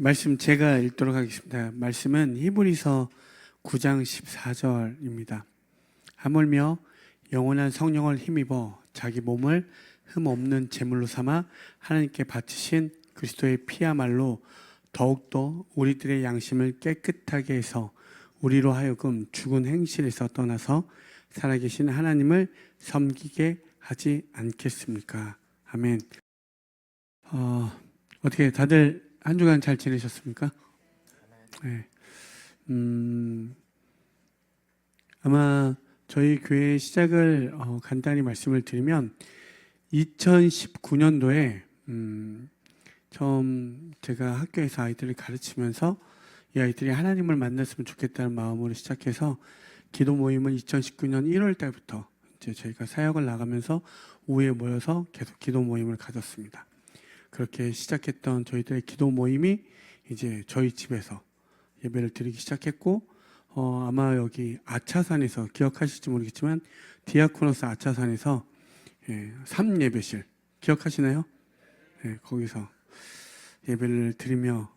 말씀 제가 읽도록 하겠습니다. 말씀은 히브리서 9장 14절입니다. 하물며 영원한 성령을 힘입어 자기 몸을 흠 없는 제물로 삼아 하나님께 바치신 그리스도의 피야말로 더욱더 우리들의 양심을 깨끗하게 해서 우리로 하여금 죽은 행실에서 떠나서 살아계신 하나님을 섬기게 하지 않겠습니까? 아멘. 어떻게 다들 한 주간 잘 지내셨습니까? 네. 아마 저희 교회 시작을 간단히 말씀을 드리면 2019년도에 처음 제가 학교에서 아이들을 가르치면서 이 아이들이 하나님을 만났으면 좋겠다는 마음으로 시작해서 기도 모임을 2019년 1월 달부터 이제 저희가 사역을 나가면서 오후에 모여서 계속 기도 모임을 가졌습니다. 그렇게 시작했던 저희들의 기도 모임이 이제 저희 집에서 예배를 드리기 시작했고, 아마 여기 아차산에서 기억하실지 모르겠지만 디아코노스 아차산에서 3예배실 기억하시나요? 거기서 예배를 드리며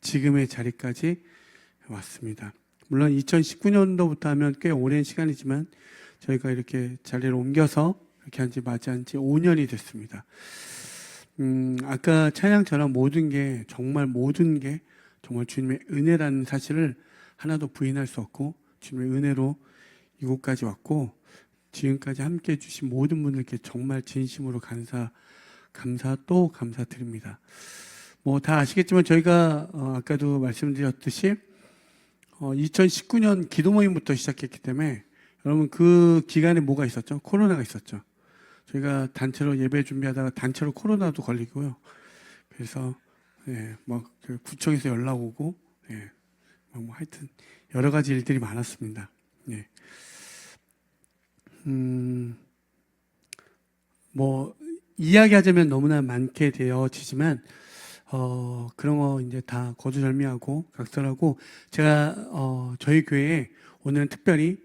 지금의 자리까지 왔습니다. 물론 2019년도부터 하면 꽤 오랜 시간이지만 저희가 이렇게 자리를 옮겨서 이렇게 한지 맞이한 지 5년이 됐습니다. 아까 찬양처럼 모든 게 정말 주님의 은혜라는 사실을 하나도 부인할 수 없고, 주님의 은혜로 이곳까지 왔고, 지금까지 함께 해주신 모든 분들께 정말 진심으로 감사드립니다. 뭐 다 아시겠지만 저희가 아까도 말씀드렸듯이 2019년 기도 모임부터 시작했기 때문에 여러분 그 기간에 뭐가 있었죠? 코로나가 있었죠. 저희가 단체로 예배 준비하다가 단체로 코로나도 걸리고요. 그래서 그 구청에서 연락 오고 뭐 하여튼 여러 가지 일들이 많았습니다. 뭐 이야기하자면 너무나 많게 되어지지만 그런 거 이제 다 거두절미하고 각설하고 제가 저희 교회에 오늘은 특별히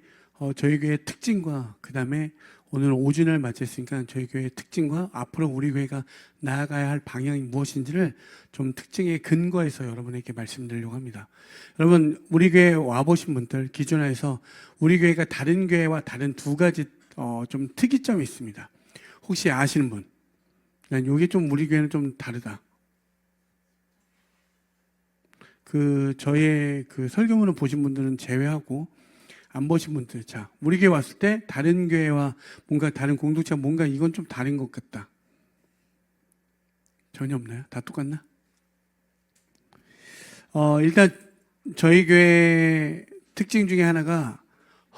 저희 교회의 특징과 그 다음에 오늘 5주년을 맞이했으니까 저희 교회의 특징과 앞으로 우리 교회가 나아가야 할 방향이 무엇인지를 좀 특징에 근거해서 여러분에게 말씀드리려고 합니다. 여러분 우리 교회 와보신 분들 기준하에서 우리 교회가 다른 교회와 다른 두 가지 좀 특이점이 있습니다. 혹시 아시는 분? 난 이게 좀 우리 교회는 좀 다르다. 저의 설교문을 보신 분들은 제외하고 안 보신 분들, 자, 우리 교회 왔을 때 다른 교회와 뭔가 다른 공동체와 뭔가 이건 좀 다른 것 같다. 전혀 없나요? 다 똑같나? 일단 저희 교회 특징 중에 하나가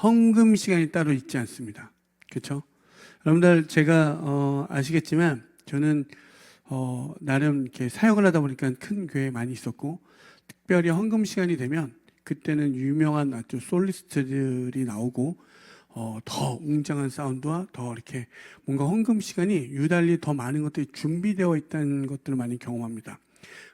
헌금 시간이 따로 있지 않습니다. 그렇죠? 여러분들 제가 아시겠지만 저는 나름 이렇게 사역을 하다 보니까 큰 교회에 많이 있었고 특별히 헌금 시간이 되면 그때는 유명한 아주 솔리스트들이 나오고 더 웅장한 사운드와 더 이렇게 뭔가 헌금 시간이 유달리 더 많은 것들이 준비되어 있다는 것들을 많이 경험합니다.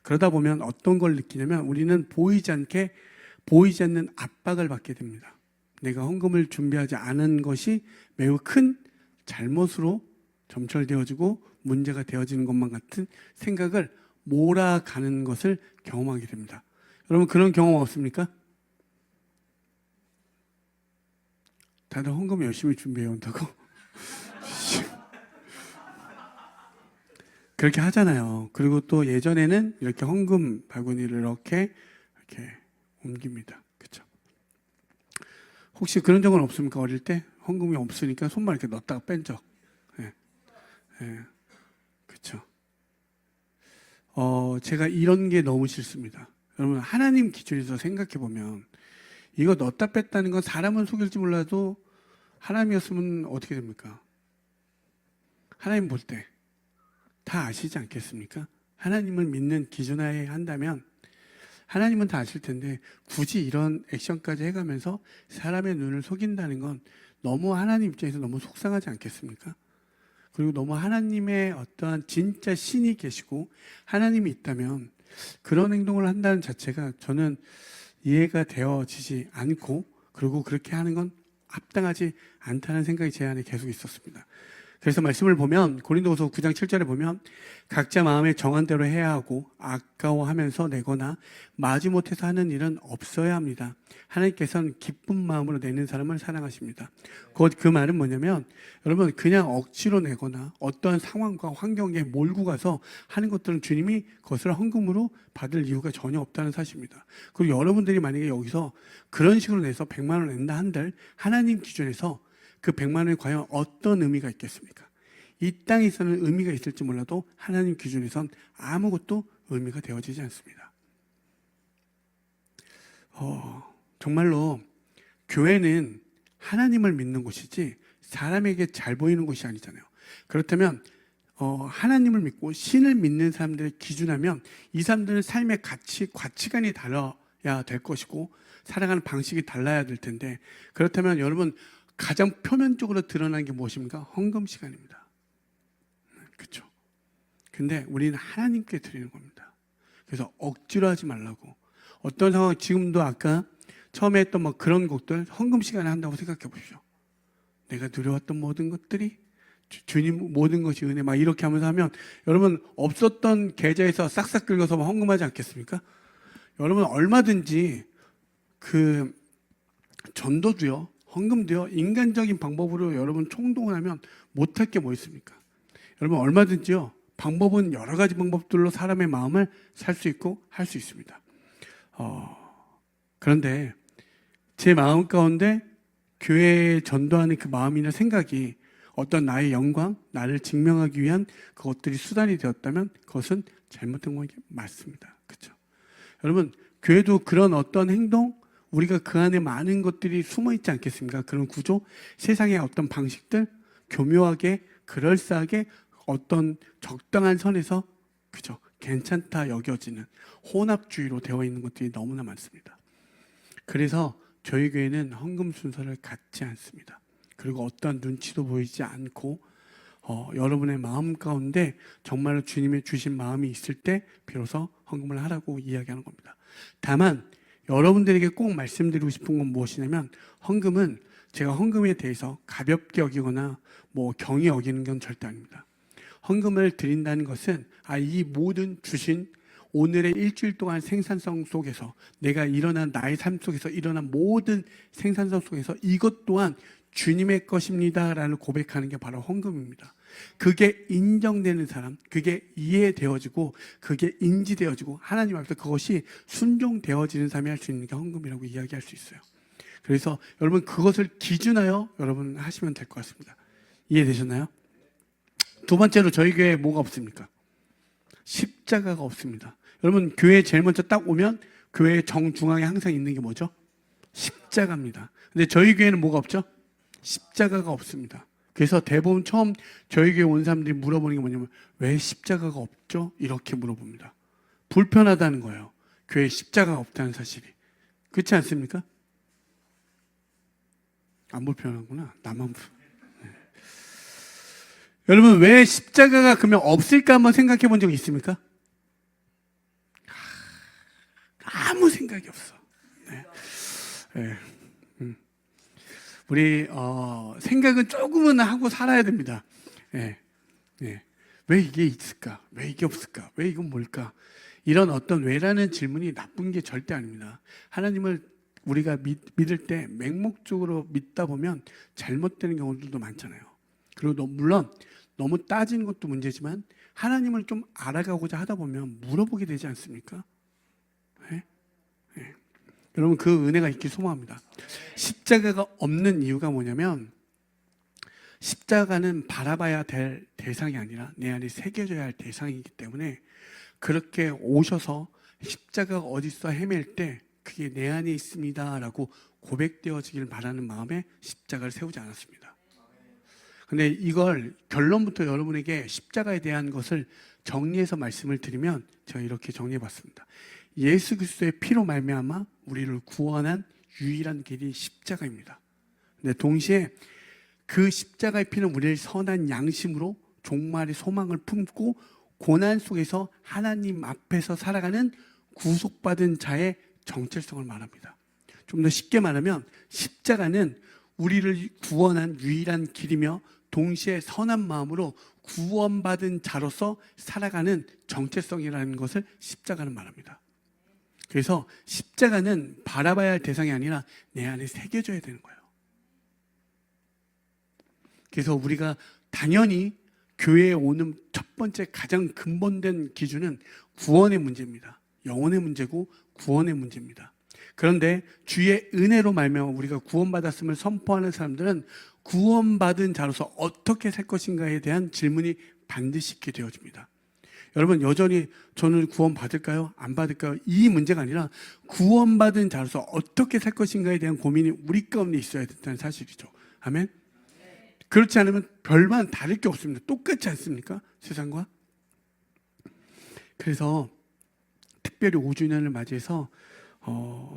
그러다 보면 어떤 걸 느끼냐면 우리는 보이지 않는 압박을 받게 됩니다. 내가 헌금을 준비하지 않은 것이 매우 큰 잘못으로 점철되어지고 문제가 되어지는 것만 같은 생각을 몰아가는 것을 경험하게 됩니다. 여러분 그런 경험 없습니까? 다들 헌금 열심히 준비해 온다고? 그렇게 하잖아요. 그리고 또 예전에는 이렇게 헌금 바구니를 이렇게 옮깁니다. 그렇죠? 혹시 그런 적은 없습니까? 어릴 때 헌금이 없으니까 손만 이렇게 넣었다가 뺀 적. 그렇죠. 제가 이런 게 너무 싫습니다. 여러분 하나님 기준에서 생각해 보면 이거 넣었다 뺐다는 건 사람은 속일지 몰라도 하나님이었으면 어떻게 됩니까? 하나님 볼 때 다 아시지 않겠습니까? 하나님을 믿는 기준하에 한다면 하나님은 다 아실 텐데 굳이 이런 액션까지 해가면서 사람의 눈을 속인다는 건 너무 하나님 입장에서 너무 속상하지 않겠습니까? 그리고 너무 하나님의 어떠한 진짜 신이 계시고 하나님이 있다면 그런 행동을 한다는 자체가 저는 이해가 되어지지 않고 그리고 그렇게 하는 건 합당하지 않다는 생각이 제 안에 계속 있었습니다. 그래서 말씀을 보면 고린도후서 9장 7절에 보면 각자 마음에 정한 대로 해야 하고 아까워하면서 내거나 마지못해서 하는 일은 없어야 합니다. 하나님께서는 기쁜 마음으로 내는 사람을 사랑하십니다. 곧 그 말은 뭐냐면 여러분 그냥 억지로 내거나 어떠한 상황과 환경에 몰고 가서 하는 것들은 주님이 그것을 헌금으로 받을 이유가 전혀 없다는 사실입니다. 그리고 여러분들이 만약에 여기서 그런 식으로 내서 100만 원 낸다 한들 하나님 기준에서 그 100만 원이 과연 어떤 의미가 있겠습니까? 이 땅에서는 의미가 있을지 몰라도 하나님 기준에선 아무것도 의미가 되어지지 않습니다. 정말로 교회는 하나님을 믿는 곳이지 사람에게 잘 보이는 곳이 아니잖아요. 그렇다면 하나님을 믿고 신을 믿는 사람들의 기준하면 이 사람들은 삶의 가치관이 달라야 될 것이고 살아가는 방식이 달라야 될 텐데 그렇다면 여러분 가장 표면적으로 드러나는 게 무엇입니까? 헌금 시간입니다. 그렇죠? 근데 우리는 하나님께 드리는 겁니다. 그래서 억지로 하지 말라고. 어떤 상황 지금도 아까 처음에 했던 뭐 그런 곡들 헌금 시간에 한다고 생각해 보십시오. 내가 누려왔던 모든 것들이 주님 모든 것이 은혜 막 이렇게 하면서 하면 여러분 없었던 계좌에서 싹싹 긁어서 헌금하지 않겠습니까? 여러분 얼마든지 그 전도도요. 헌금도요. 인간적인 방법으로 여러분 총동을 하면 못할 게 뭐 있습니까? 여러분 얼마든지요. 방법은 여러 가지 방법들로 사람의 마음을 살 수 있고 할 수 있습니다. 그런데 제 마음 가운데 교회에 전도하는 그 마음이나 생각이 어떤 나의 영광, 나를 증명하기 위한 그것들이 수단이 되었다면 그것은 잘못된 건 맞습니다. 그렇죠? 여러분 교회도 그런 어떤 행동 우리가 그 안에 많은 것들이 숨어 있지 않겠습니까? 그런 구조, 세상의 어떤 방식들, 교묘하게, 그럴싸하게 어떤 적당한 선에서 그죠? 괜찮다 여겨지는 혼합주의로 되어 있는 것들이 너무나 많습니다. 그래서 저희 교회는 헌금 순서를 갖지 않습니다. 그리고 어떠한 눈치도 보이지 않고 여러분의 마음 가운데 정말로 주님의 주신 마음이 있을 때 비로소 헌금을 하라고 이야기하는 겁니다. 다만 여러분들에게 꼭 말씀드리고 싶은 건 무엇이냐면 헌금은 제가 헌금에 대해서 가볍게 여기거나 뭐 경히 여기는 건 절대 아닙니다. 헌금을 드린다는 것은 이 모든 주신 오늘의 일주일 동안 생산성 속에서 내가 일어난 나의 삶 속에서 일어난 모든 생산성 속에서 이것 또한 주님의 것입니다라는 고백하는 게 바로 헌금입니다. 그게 인정되는 사람, 그게 이해되어지고 그게 인지되어지고 하나님 앞에서 그것이 순종되어지는 삶이 할 수 있는 게 헌금이라고 이야기할 수 있어요. 그래서 여러분 그것을 기준하여 여러분 하시면 될 것 같습니다. 이해되셨나요? 두 번째로 저희 교회에 뭐가 없습니까? 십자가가 없습니다. 여러분 교회에 제일 먼저 딱 오면 교회 정중앙에 항상 있는 게 뭐죠? 십자가입니다. 근데 저희 교회는 뭐가 없죠? 십자가가 없습니다. 그래서 대부분 처음 저희 교회 온 사람들이 물어보는 게 뭐냐면 왜 십자가가 없죠? 이렇게 물어봅니다. 불편하다는 거예요. 교회에 십자가가 없다는 사실이. 그렇지 않습니까? 안 불편하구나. 나만 네. 여러분 왜 십자가가 그러면 없을까 한번 생각해 본 적 있습니까? 아무 생각이 없어. 네. 네. 우리 생각은 조금은 하고 살아야 됩니다. 네. 네. 왜 이게 있을까? 왜 이게 없을까? 왜 이건 뭘까? 이런 어떤 왜라는 질문이 나쁜 게 절대 아닙니다. 하나님을 우리가 믿을 때 맹목적으로 믿다 보면 잘못되는 경우들도 많잖아요. 그리고 물론 너무 따지는 것도 문제지만 하나님을 좀 알아가고자 하다 보면 물어보게 되지 않습니까? 네? 네. 여러분 그 은혜가 있길 소망합니다. 십자가가 없는 이유가 뭐냐면 십자가는 바라봐야 될 대상이 아니라 내 안에 새겨져야 할 대상이기 때문에 그렇게 오셔서 십자가가 어디 있어 헤맬 때 그게 내 안에 있습니다 라고 고백되어지길 바라는 마음에 십자가를 세우지 않았습니다. 근데 이걸 결론부터 여러분에게 십자가에 대한 것을 정리해서 말씀을 드리면 제가 이렇게 정리해 봤습니다. 예수 그리스도의 피로 말미암아 우리를 구원한 유일한 길이 십자가입니다. 근데 동시에 그 십자가의 피는 우리를 선한 양심으로 종말의 소망을 품고 고난 속에서 하나님 앞에서 살아가는 구속받은 자의 정체성을 말합니다. 좀 더 쉽게 말하면 십자가는 우리를 구원한 유일한 길이며 동시에 선한 마음으로 구원받은 자로서 살아가는 정체성이라는 것을 십자가는 말합니다. 그래서 십자가는 바라봐야 할 대상이 아니라 내 안에 새겨져야 되는 거예요. 그래서 우리가 당연히 교회에 오는 첫 번째 가장 근본된 기준은 구원의 문제입니다. 영혼의 문제고 구원의 문제입니다. 그런데 주의 은혜로 말미암아 우리가 구원받았음을 선포하는 사람들은 구원받은 자로서 어떻게 살 것인가에 대한 질문이 반드시 있게 되어집니다. 여러분, 여전히 저는 구원받을까요? 안 받을까요? 이 문제가 아니라 구원받은 자로서 어떻게 살 것인가에 대한 고민이 우리 가운데 있어야 된다는 사실이죠. 아멘? 그렇지 않으면 별반 다를 게 없습니다. 똑같지 않습니까? 세상과. 그래서 특별히 5주년을 맞이해서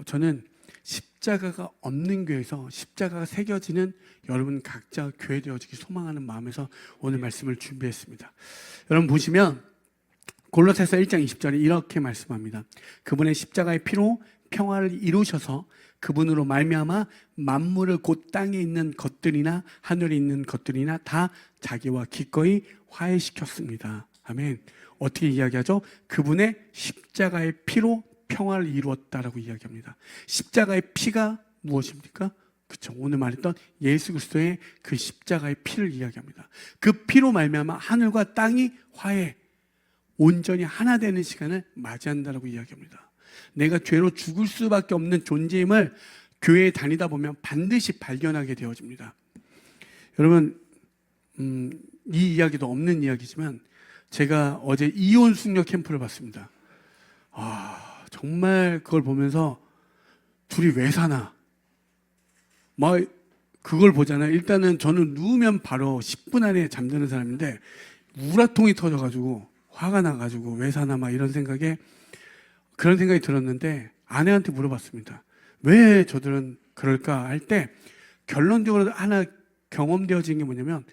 저는 십자가가 없는 교회에서 십자가가 새겨지는 여러분 각자 교회 되어지기 소망하는 마음에서 오늘 말씀을 준비했습니다. 여러분 보시면 골로새서 1장 20절에 이렇게 말씀합니다. 그분의 십자가의 피로 평화를 이루셔서 그분으로 말미암아 만물을 곧 땅에 있는 것들이나 하늘에 있는 것들이나 다 자기와 기꺼이 화해시켰습니다. 아멘. 어떻게 이야기하죠? 그분의 십자가의 피로 평화를 이루었다라고 이야기합니다. 십자가의 피가 무엇입니까? 그렇죠. 오늘 말했던 예수 그리스도의 그 십자가의 피를 이야기합니다. 그 피로 말미암아 하늘과 땅이 화해, 온전히 하나 되는 시간을 맞이한다라고 이야기합니다. 내가 죄로 죽을 수밖에 없는 존재임을 교회에 다니다 보면 반드시 발견하게 되어집니다. 여러분, 이 이야기도 없는 이야기지만 제가 어제 이혼 숙녀 캠프를 봤습니다. 정말 그걸 보면서 둘이 왜 사나? 막 그걸 보잖아요. 일단은 저는 누우면 바로 10분 안에 잠드는 사람인데 우라통이 터져가지고 화가 나가지고 왜 사나 막 이런 생각에 그런 생각이 들었는데 아내한테 물어봤습니다. 왜 저들은 그럴까 할 때 결론적으로 하나 경험되어진 게 뭐냐면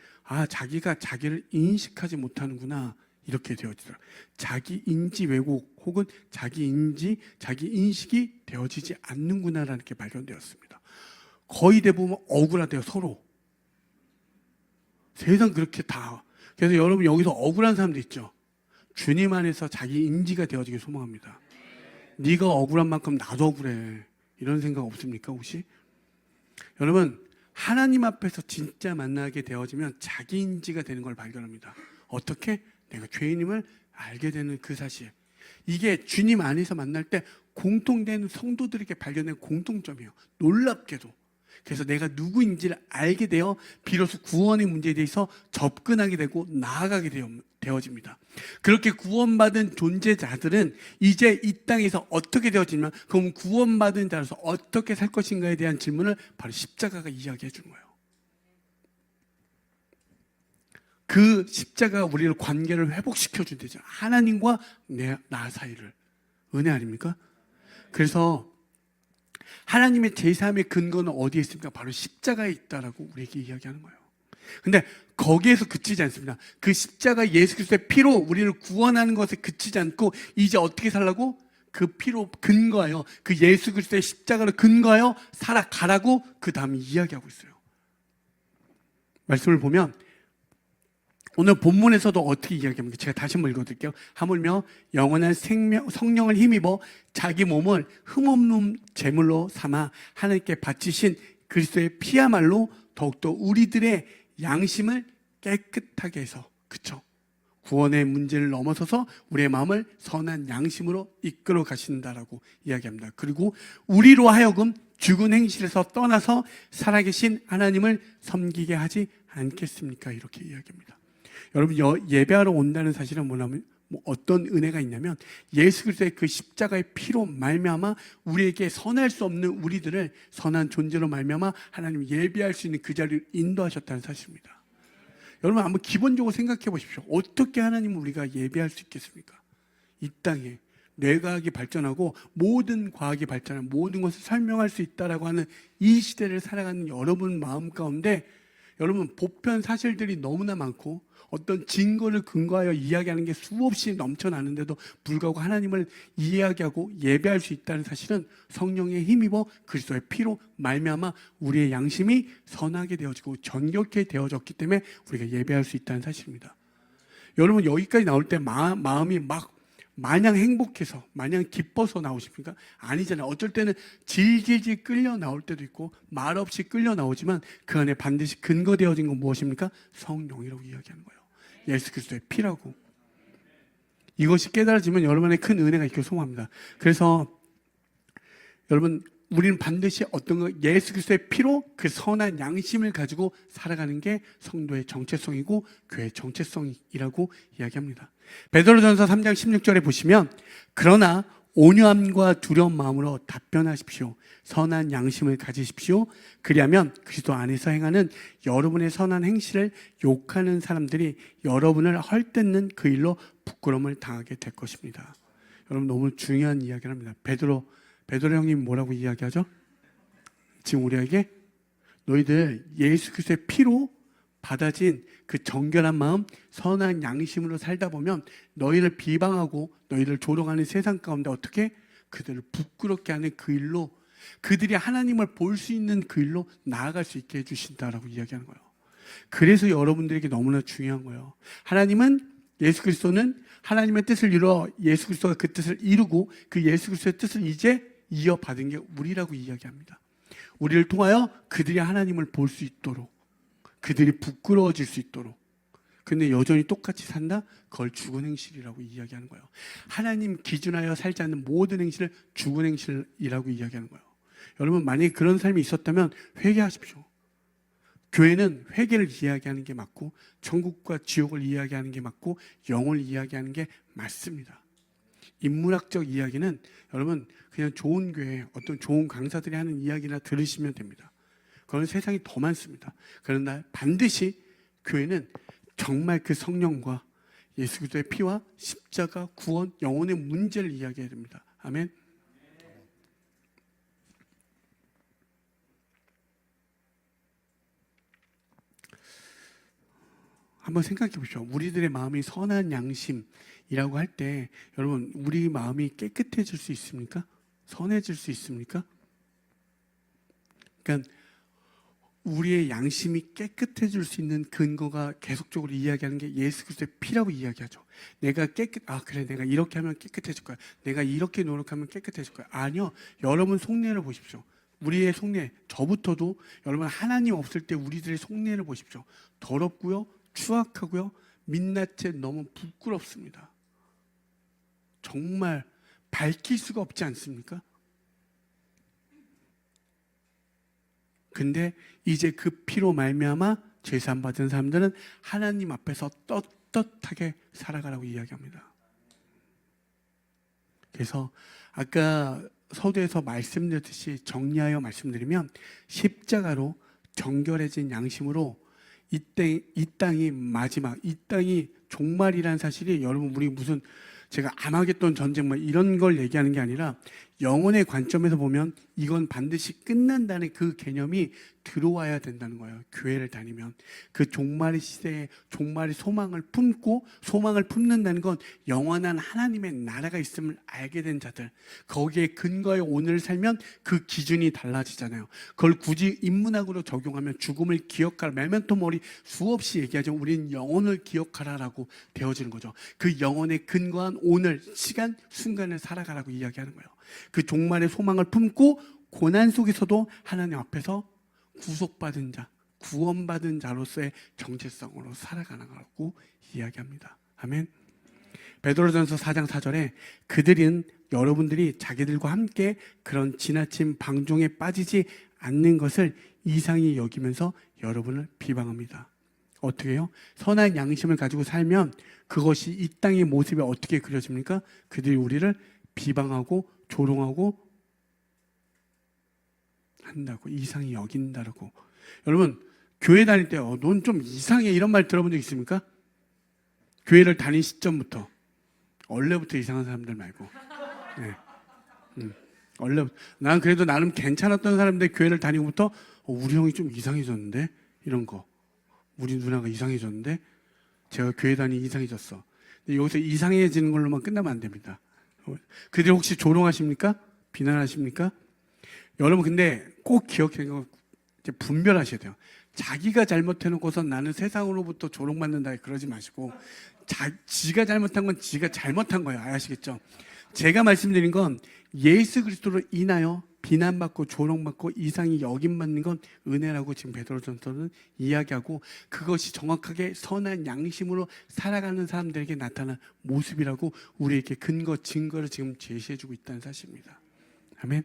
자기가 자기를 인식하지 못하는구나 이렇게 되어지더라고요. 자기 인지 왜곡 혹은 자기 인식이 되어지지 않는구나라는 게 발견되었습니다. 거의 대부분 억울하대요. 서로. 세상 그렇게 다. 그래서 여러분 여기서 억울한 사람도 있죠. 주님 안에서 자기 인지가 되어지길 소망합니다. 네가 억울한 만큼 나도 억울해. 이런 생각 없습니까 혹시? 여러분 하나님 앞에서 진짜 만나게 되어지면 자기 인지가 되는 걸 발견합니다. 어떻게? 내가 죄인임을 알게 되는 그 사실. 이게 주님 안에서 만날 때 공통된 성도들에게 발견된 공통점이에요. 놀랍게도. 그래서 내가 누구인지를 알게 되어 비로소 구원의 문제에 대해서 접근하게 되고 나아가게 되어집니다. 그렇게 구원받은 존재자들은 이제 이 땅에서 어떻게 되어지냐면 그럼 구원받은 자로서 어떻게 살 것인가에 대한 질문을 바로 십자가가 이야기해 주는 거예요. 그 십자가가 우리를 관계를 회복시켜 준대죠. 하나님과 나 사이를. 은혜 아닙니까? 그래서 하나님의 제3의 근거는 어디에 있습니까? 바로 십자가에 있다라고 우리에게 이야기하는 거예요. 근데 거기에서 그치지 않습니다. 그 십자가 예수 그리스도의 피로 우리를 구원하는 것에 그치지 않고 이제 어떻게 살라고? 그 피로 근거하여 그 예수 그리스도의 십자가를 근거하여 살아가라고 그 다음에 이야기하고 있어요. 말씀을 보면 오늘 본문에서도 어떻게 이야기합니까? 제가 다시 한번 읽어드릴게요. 하물며 영원한 성령을 힘입어 자기 몸을 흠없는 제물로 삼아 하나님께 바치신 그리스도의 피야말로 더욱더 우리들의 양심을 깨끗하게 해서, 그쵸? 구원의 문제를 넘어서서 우리의 마음을 선한 양심으로 이끌어 가신다라고 이야기합니다. 그리고 우리로 하여금 죽은 행실에서 떠나서 살아계신 하나님을 섬기게 하지 않겠습니까? 이렇게 이야기합니다. 여러분 예배하러 온다는 사실은 뭐냐면 어떤 은혜가 있냐면 예수 그리스도의 그 십자가의 피로 말미암아 우리에게 선할 수 없는 우리들을 선한 존재로 말미암아 하나님 예배할 수 있는 그 자리를 인도하셨다는 사실입니다. 여러분 한번 기본적으로 생각해 보십시오. 어떻게 하나님을 우리가 예배할 수 있겠습니까? 이 땅에 뇌과학이 발전하고 모든 과학이 발전하고 모든 것을 설명할 수 있다라고 하는 이 시대를 살아가는 여러분 마음 가운데 여러분, 보편 사실들이 너무나 많고 어떤 증거를 근거하여 이야기하는 게 수없이 넘쳐나는데도 불구하고 하나님을 이야기하고 예배할 수 있다는 사실은 성령에 힘입어 그리스도의 피로 말미암아 우리의 양심이 선하게 되어지고 정결케 되어졌기 때문에 우리가 예배할 수 있다는 사실입니다. 여러분, 여기까지 나올 때 마음이 막 마냥 행복해서 마냥 기뻐서 나오십니까? 아니잖아요. 어쩔 때는 질질질 끌려 나올 때도 있고 말없이 끌려 나오지만 그 안에 반드시 근거되어진 건 무엇입니까? 성령이라고 이야기하는 거예요. 예수 그리스도의 피라고. 이것이 깨달아지면 여러분의 큰 은혜가 있기를 소망합니다. 그래서 여러분, 우리는 반드시 어떤 거, 예수 그리스도의 피로 그 선한 양심을 가지고 살아가는 게 성도의 정체성이고 교회의 정체성이라고 이야기합니다. 베드로전서 3장 16절에 보시면 그러나 온유함과 두려운 마음으로 답변하십시오. 선한 양심을 가지십시오. 그리하면 그리스도 안에서 행하는 여러분의 선한 행실을 욕하는 사람들이 여러분을 헐뜯는 그 일로 부끄러움을 당하게 될 것입니다. 여러분, 너무 중요한 이야기를 합니다. 베드로 형님 뭐라고 이야기하죠? 지금 우리에게 너희들 예수 그리스도의 피로 받아진 그 정결한 마음, 선한 양심으로 살다 보면 너희를 비방하고 너희를 조롱하는 세상 가운데 어떻게 그들을 부끄럽게 하는 그 일로, 그들이 하나님을 볼 수 있는 그 일로 나아갈 수 있게 해주신다라고 이야기하는 거예요. 그래서 여러분들에게 너무나 중요한 거예요. 하나님은, 예수 그리스도는 하나님의 뜻을 이루어 예수 그리스도가 그 뜻을 이루고 그 예수 그리스도의 뜻을 이제 이어받은 게 우리라고 이야기합니다. 우리를 통하여 그들이 하나님을 볼 수 있도록, 그들이 부끄러워질 수 있도록. 근데 여전히 똑같이 산다? 그걸 죽은 행실이라고 이야기하는 거예요. 하나님 기준하여 살지 않는 모든 행실을 죽은 행실이라고 이야기하는 거예요. 여러분, 만약에 그런 삶이 있었다면 회개하십시오. 교회는 회개를 이야기하는 게 맞고 천국과 지옥을 이야기하는 게 맞고 영을 이야기하는 게 맞습니다. 인문학적 이야기는 여러분 그냥 좋은 교회, 어떤 좋은 강사들이 하는 이야기나 들으시면 됩니다. 그런 세상이 더 많습니다. 그러나 반드시 교회는 정말 그 성령과 예수 그리스도의 피와 십자가, 구원, 영혼의 문제를 이야기해야 됩니다. 아멘. 한번 생각해 보십시오. 우리들의 마음이 선한 양심이라고 할 때 여러분, 우리 마음이 깨끗해질 수 있습니까? 선해질 수 있습니까? 그러니까 우리의 양심이 깨끗해질 수 있는 근거가 계속적으로 이야기하는 게 예수 그리스도의 피라고 이야기하죠. 내가 그래, 내가 이렇게 하면 깨끗해질 거야. 내가 이렇게 노력하면 깨끗해질 거야. 아니요. 여러분 속내를 보십시오. 우리의 속내, 저부터도 여러분 하나님 없을 때 우리들의 속내를 보십시오. 더럽고요, 추악하고요, 민낯에 너무 부끄럽습니다. 정말 밝힐 수가 없지 않습니까? 근데 이제 그 피로 말미암아 죄사함 받은 사람들은 하나님 앞에서 떳떳하게 살아가라고 이야기합니다. 그래서 아까 서두에서 말씀드렸듯이 정리하여 말씀드리면 십자가로 정결해진 양심으로 이 땅이 마지막, 이 땅이 종말이라는 사실이 여러분, 우리 무슨 제가 아마겟돈 전쟁 뭐 이런 걸 얘기하는 게 아니라 영혼의 관점에서 보면 이건 반드시 끝난다는 그 개념이 들어와야 된다는 거예요. 교회를 다니면 그 종말의 시대에 종말의 소망을 품고, 소망을 품는다는 건 영원한 하나님의 나라가 있음을 알게 된 자들, 거기에 근거해 오늘 살면 그 기준이 달라지잖아요. 그걸 굳이 인문학으로 적용하면 죽음을 기억하라, 메멘토 모리 수없이 얘기하죠. 우리는 영혼을 기억하라라고 되어지는 거죠. 그 영혼에 근거한 오늘 시간 순간을 살아가라고 이야기하는 거예요. 그 종말의 소망을 품고 고난 속에서도 하나님 앞에서 구속받은 자, 구원받은 자로서의 정체성으로 살아가라고 이야기합니다. 아멘. 베드로전서 4장 4절에 그들은 여러분들이 자기들과 함께 그런 지나친 방종에 빠지지 않는 것을 이상히 여기면서 여러분을 비방합니다. 어떻게 해요? 선한 양심을 가지고 살면 그것이 이 땅의 모습이 어떻게 그려집니까? 그들이 우리를 비방하고 조롱하고 한다고, 이상히 여긴다라고. 여러분, 교회 다닐 때 넌 좀 이상해 이런 말 들어본 적 있습니까? 교회를 다닌 시점부터, 원래부터 이상한 사람들 말고. 네. 원래부터. 난 그래도 나름 괜찮았던 사람인데 교회를 다니고부터 우리 형이 좀 이상해졌는데 이런 거. 우리 누나가 이상해졌는데? 제가 교회 다니기 이상해졌어. 근데 여기서 이상해지는 걸로만 끝나면 안 됩니다. 그들 혹시 조롱하십니까? 비난하십니까? 여러분 근데 꼭 기억해야 거 이제 분별하셔야 돼요. 자기가 잘못해놓고서 나는 세상으로부터 조롱받는다 그러지 마시고 지가 잘못한 건 지가 잘못한 거예요. 아시겠죠? 제가 말씀드린 건 예수 그리스도로 인하여 비난받고 조롱받고 이상히 여김받는 건 은혜라고 지금 베드로전서는 이야기하고 그것이 정확하게 선한 양심으로 살아가는 사람들에게 나타난 모습이라고 우리에게 증거를 지금 제시해주고 있다는 사실입니다. 아멘.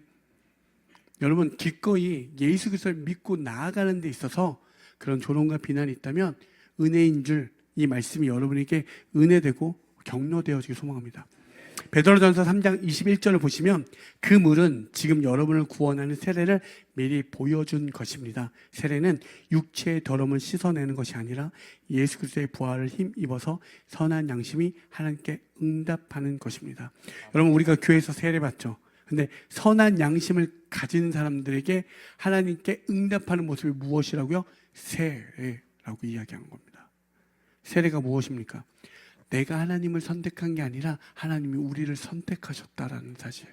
여러분 기꺼이 예수 그리스도를 믿고 나아가는 데 있어서 그런 조롱과 비난이 있다면 은혜인 줄 이 말씀이 여러분에게 은혜되고 격려되어지길 소망합니다. 베드로전서 3장 21절을 보시면 그 물은 지금 여러분을 구원하는 세례를 미리 보여준 것입니다. 세례는 육체의 더러움을 씻어내는 것이 아니라 예수 그리스도의 부활을 힘입어서 선한 양심이 하나님께 응답하는 것입니다. 여러분 우리가 교회에서 세례 받죠. 근데 선한 양심을 가진 사람들에게 하나님께 응답하는 모습이 무엇이라고요? 세례라고 이야기하는 겁니다. 세례가 무엇입니까? 내가 하나님을 선택한 게 아니라 하나님이 우리를 선택하셨다라는 사실.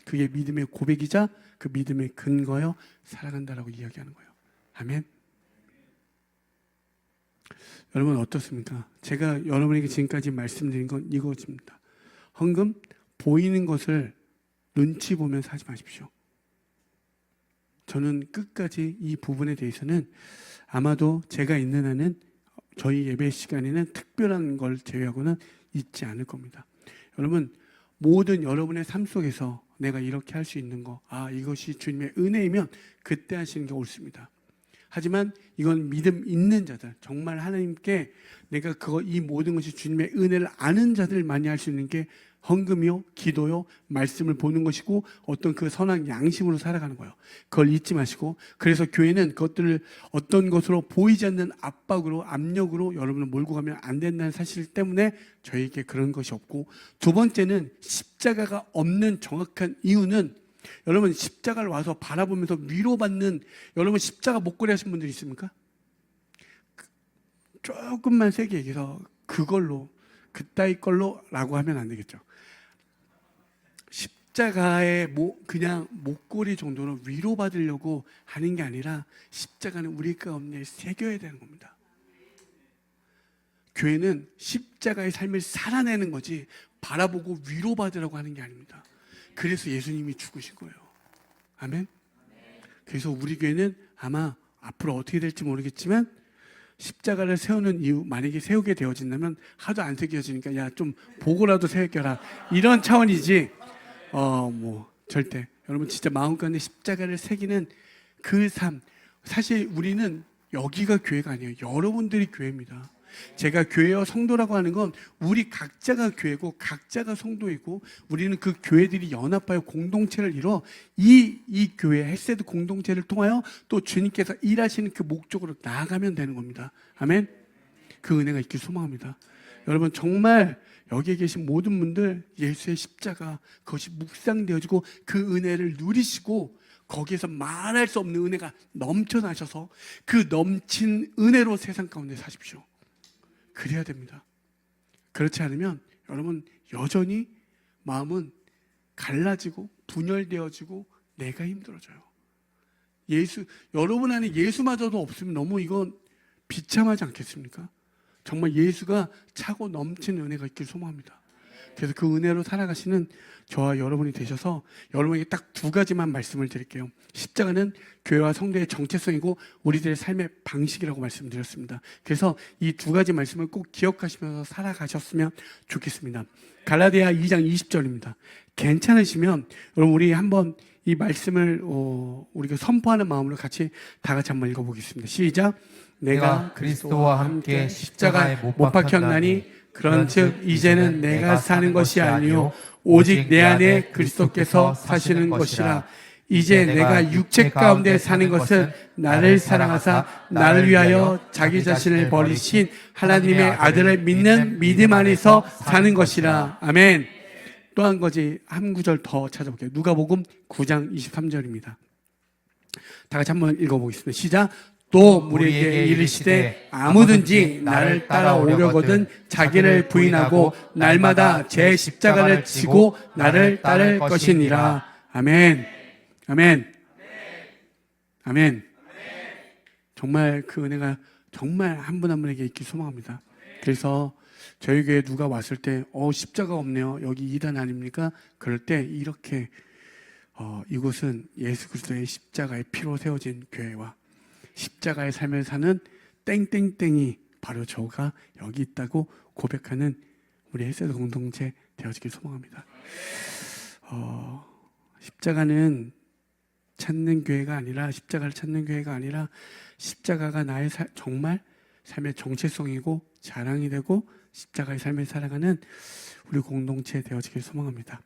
그게 믿음의 고백이자 그 믿음의 근거여 살아간다라고 이야기하는 거예요. 아멘. 여러분 어떻습니까? 제가 여러분에게 지금까지 말씀드린 건 이것입니다. 헌금 보이는 것을 눈치 보면서 하지 마십시오. 저는 끝까지 이 부분에 대해서는 아마도 제가 있는 한은 저희 예배 시간에는 특별한 걸 제외하고는 있지 않을 겁니다. 여러분 모든 여러분의 삶 속에서 내가 이렇게 할 수 있는 거, 이것이 주님의 은혜이면 그때 하시는 게 옳습니다. 하지만 이건 믿음 있는 자들, 정말 하나님께 내가 이 모든 것이 주님의 은혜를 아는 자들 많이 할 수 있는 게 헌금이요, 기도요, 말씀을 보는 것이고 어떤 그 선한 양심으로 살아가는 거예요. 그걸 잊지 마시고, 그래서 교회는 그것들을 어떤 것으로 보이지 않는 압박으로, 압력으로 여러분을 몰고 가면 안 된다는 사실 때문에 저희에게 그런 것이 없고, 두 번째는 십자가가 없는 정확한 이유는 여러분 십자가를 와서 바라보면서 위로받는, 여러분 십자가 목걸이 하신 분들 있습니까? 조금만 세게 얘기해서 그걸로, 그따위 걸로 라고 하면 안 되겠죠. 십자가의 그냥 목걸이 정도로 위로받으려고 하는 게 아니라 십자가는 우리 가운데 새겨야 되는 겁니다. 교회는 십자가의 삶을 살아내는 거지 바라보고 위로받으라고 하는 게 아닙니다. 그래서 예수님이 죽으신 거예요. 아멘. 그래서 우리 교회는 아마 앞으로 어떻게 될지 모르겠지만 십자가를 세우는 이유, 만약에 세우게 되어진다면 하도 안 새겨지니까 야 좀 보고라도 새겨라 이런 차원이지 절대 여러분 진짜 마음가운데 십자가를 새기는 그 삶, 사실 우리는 여기가 교회가 아니에요. 여러분들이 교회입니다. 제가 교회와 성도라고 하는 건 우리 각자가 교회고 각자가 성도이고 우리는 그 교회들이 연합하여 공동체를 이뤄 이 교회 헬세드 공동체를 통하여 또 주님께서 일하시는 그 목적으로 나아가면 되는 겁니다. 아멘. 그 은혜가 있길 소망합니다. 여러분 정말 여기에 계신 모든 분들 예수의 십자가 그것이 묵상되어지고 그 은혜를 누리시고 거기에서 말할 수 없는 은혜가 넘쳐나셔서 그 넘친 은혜로 세상 가운데 사십시오. 그래야 됩니다. 그렇지 않으면 여러분 여전히 마음은 갈라지고 분열되어지고 내가 힘들어져요. 여러분 안에 예수마저도 없으면 너무 이건 비참하지 않겠습니까? 정말 예수가 차고 넘치는 은혜가 있길 소망합니다. 그래서 그 은혜로 살아가시는 저와 여러분이 되셔서 여러분에게 딱 두 가지만 말씀을 드릴게요. 십자가는 교회와 성도의 정체성이고 우리들의 삶의 방식이라고 말씀드렸습니다. 그래서 이 두 가지 말씀을 꼭 기억하시면서 살아가셨으면 좋겠습니다. 갈라디아 2장 20절입니다. 괜찮으시면 여러분 우리 한번 이 말씀을 우리가 선포하는 마음으로 같이 다 같이 한번 읽어보겠습니다. 시작. 내가 그리스도와 함께 십자가에 못 박혔나니 그런즉 이제는 내가 사는 것이 아니요 오직 내 안에 그리스도께서 사시는 것이라. 이제 내가 육체 가운데 사는 것은 나를 사랑하사 나를 위하여 자기 자신을 버리신 하나님의 아들을 믿는 믿음 안에서 사는 것이라. 아멘. 또 한 가지 한 구절 더 찾아볼게요. 누가복음 9장 23절입니다. 다 같이 한번 읽어보겠습니다. 시작. 또 우리에게 이르시되 아무든지 나를 따라오려거든 자기를 부인하고 날마다 제 십자가를 지고 나를 따를 것이니라. 아멘. 아멘. 아멘. 정말 그 은혜가 정말 한 분 한 분에게 있기 소망합니다. 그래서 저희 교회에 누가 왔을 때 십자가 없네요. 여기 2단 아닙니까? 그럴 때 이렇게 이곳은 예수 그리스도의 십자가의 피로 세워진 교회와 십자가의 삶을 사는 땡땡땡이 바로 저가 여기 있다고 고백하는 우리 헬세드 공동체 되어지길 소망합니다. 십자가는 찾는 교회가 아니라 십자가를 찾는 교회가 아니라 십자가가 나의 정말 삶의 정체성이고 자랑이 되고 십자가의 삶을 살아가는 우리 공동체 되어지길 소망합니다.